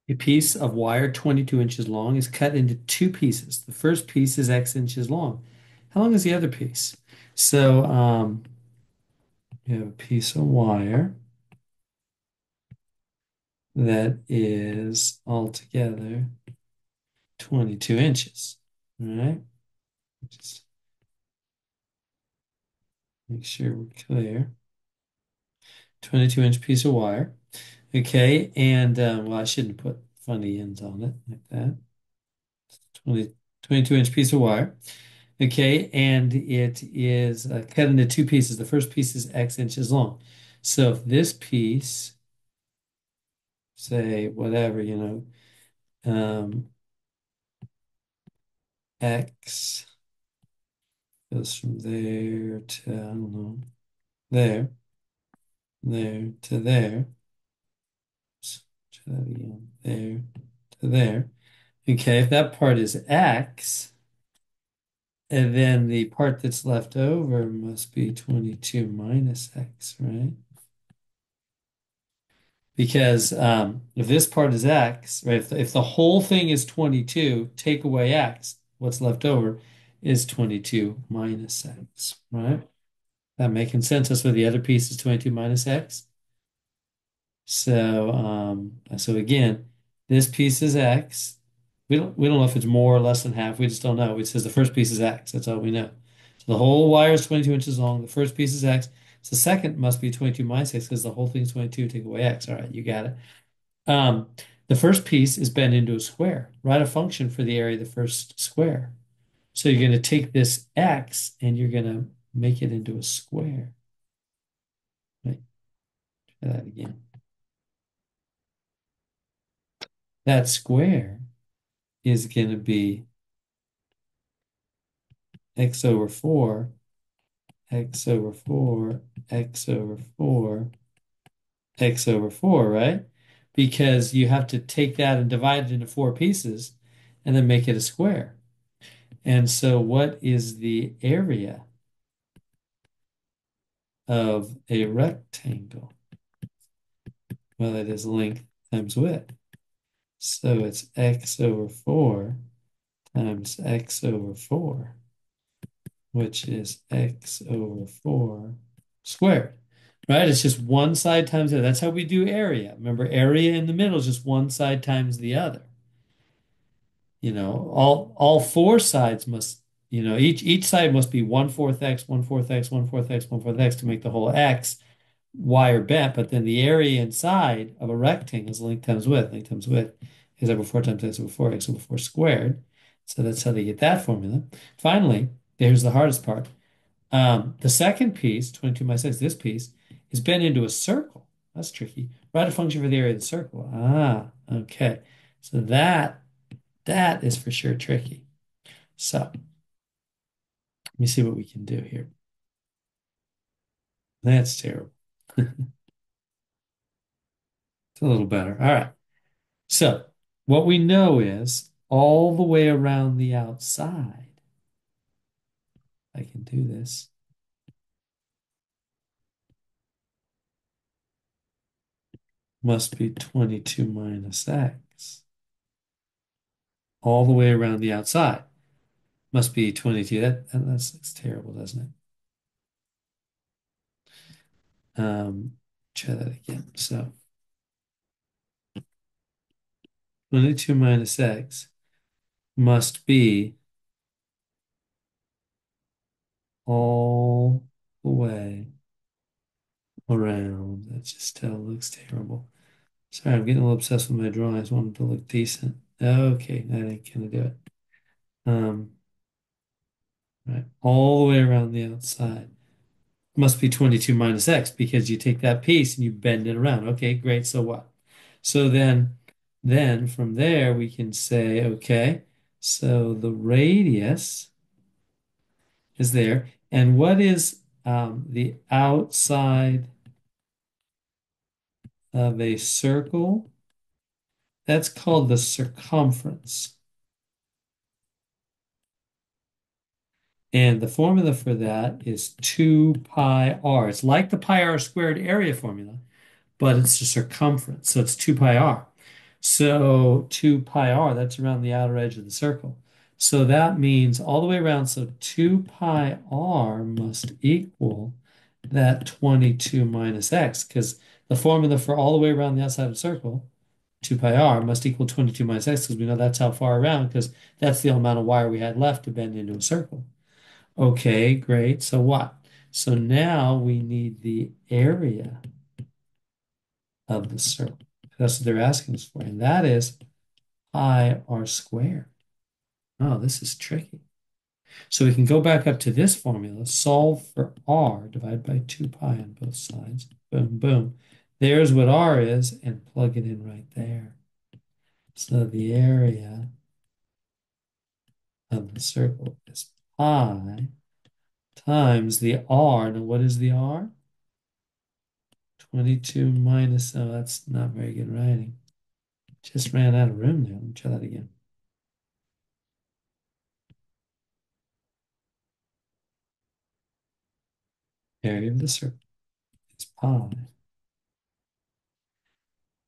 A piece of wire 22 inches long is cut into two pieces. The first piece is X inches long. How long is the other piece? So you have a piece of wire that is altogether 22 inches. All right. Just make sure we're clear. 22-inch piece of wire. Okay. And well, I shouldn't put funny ends on it like that. 20, 22-inch piece of wire. Okay, and it is cut into two pieces. The first piece is X inches long. So if this piece, say whatever, X goes from there to, I don't know, there, there to there. Let's try that again. There to there. Okay, if that part is X, and then the part that's left over must be 22 minus X, right? Because if this part is X, right, if the whole thing is 22, take away X, what's left over is 22 minus X, right? That making sense? That's where the other piece is 22 minus X. So again, this piece is X. We don't know if it's more or less than half. We just don't know. It says the first piece is X. That's all we know. So the whole wire is 22 inches long. The first piece is X. So the second must be 22 minus X because the whole thing is 22. Take away X. All right, you got it. Um, the first piece is bent into a square. Write a function for the area of the first square. So you're going to take this X and you're going to make it into a square. Right? Try that again. That square is going to be X over 4, X over 4, X over 4, X over 4, right? Because you have to take that and divide it into four pieces and then make it a square. And so what is the area of a rectangle? Well, it is length times width. So it's X over 4 times X over 4, which is X over 4 squared, right? It's just one side times the other. That's how we do area. Remember, area in the middle is just one side times the other. All four sides must, each side must be 1/4 X, 1/4 X, 1/4 X, 1/4 X to make the whole X. Wire bent, but then the area inside of a rectangle is length times width. Length times width is over 4 times x over 4, x over 4 squared. So that's how they get that formula. Finally, here's the hardest part. The second piece, 22 minus x, this piece, is bent into a circle. That's tricky. Write a function for the area of the circle. Ah, okay. So that is for sure tricky. So let me see what we can do here. That's terrible. It's a little better. All right. So what we know is all the way around the outside, I can do this, must be 22 minus x. All the way around the outside must be 22. That's terrible, doesn't it? Try that again. So 22 minus x must be all the way around. That just still looks terrible. Sorry, I'm getting a little obsessed with my drawings. I want them to look decent. Okay, that ain't gonna do it. Um, right, all the way around the outside. Must be 22 minus x because you take that piece and you bend it around. Okay, great. So what? So then from there we can say, okay, so the radius is there. And what is the outside of a circle? That's called the circumference. And the formula for that is 2 pi r. It's like the pi r squared area formula, but it's the circumference. So it's 2 pi r. So 2 pi r, that's around the outer edge of the circle. So that means all the way around. So 2 pi r must equal that 22 minus x, because the formula for all the way around the outside of the circle, 2 pi r, must equal 22 minus x, because we know that's how far around, because that's the amount of wire we had left to bend into a circle. Okay, great. So what? So now we need the area of the circle. That's what they're asking us for. And that is pi r squared. Oh, this is tricky. So we can go back up to this formula, solve for r, divide by 2 pi on both sides. Boom, boom. There's what r is, and plug it in right there. So the area of the circle is pi times the r. Now, what is the r? 22 minus, oh, that's not very good writing. Just ran out of room there. Let me try that again. Area of the circle is pi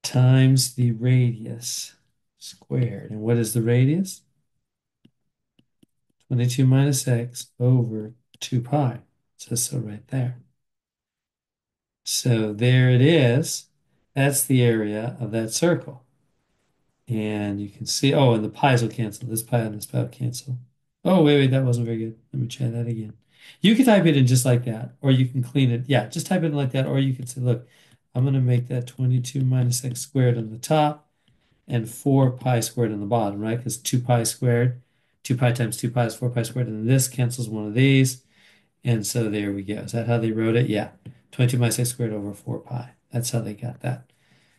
times the radius squared. And what is the radius? 22 minus x over 2 pi. It says so right there. So there it is. That's the area of that circle. And you can see, oh, and the pi's will cancel. This pi and this pi will cancel. Oh, wait, that wasn't very good. Let me try that again. You can type it in just like that, or you can clean it. Yeah, just type it in like that, or you can say, look, I'm going to make that 22 minus x squared on the top and 4 pi squared on the bottom, right? Because 2 pi squared, 2 pi times 2 pi is 4 pi squared, and this cancels one of these. And so there we go. Is that how they wrote it? Yeah. 22 minus x squared over 4 pi. That's how they got that.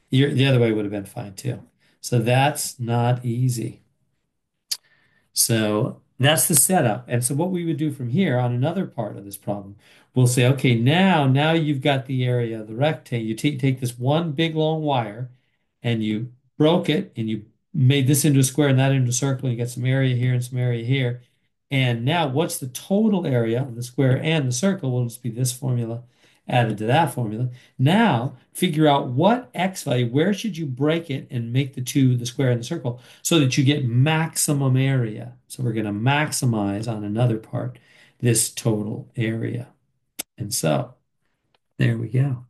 The other way would have been fine too. So that's not easy. So that's the setup. And so what we would do from here on another part of this problem, we'll say, okay, now you've got the area of the rectangle. You take this one big long wire and you broke it and you made this into a square and that into a circle. And you got some area here and some area here. And now what's the total area of the square and the circle? Will just be this formula added to that formula. Now figure out what x value, where should you break it and make the two, the square and the circle, so that you get maximum area. So we're going to maximize on another part this total area. And so there we go.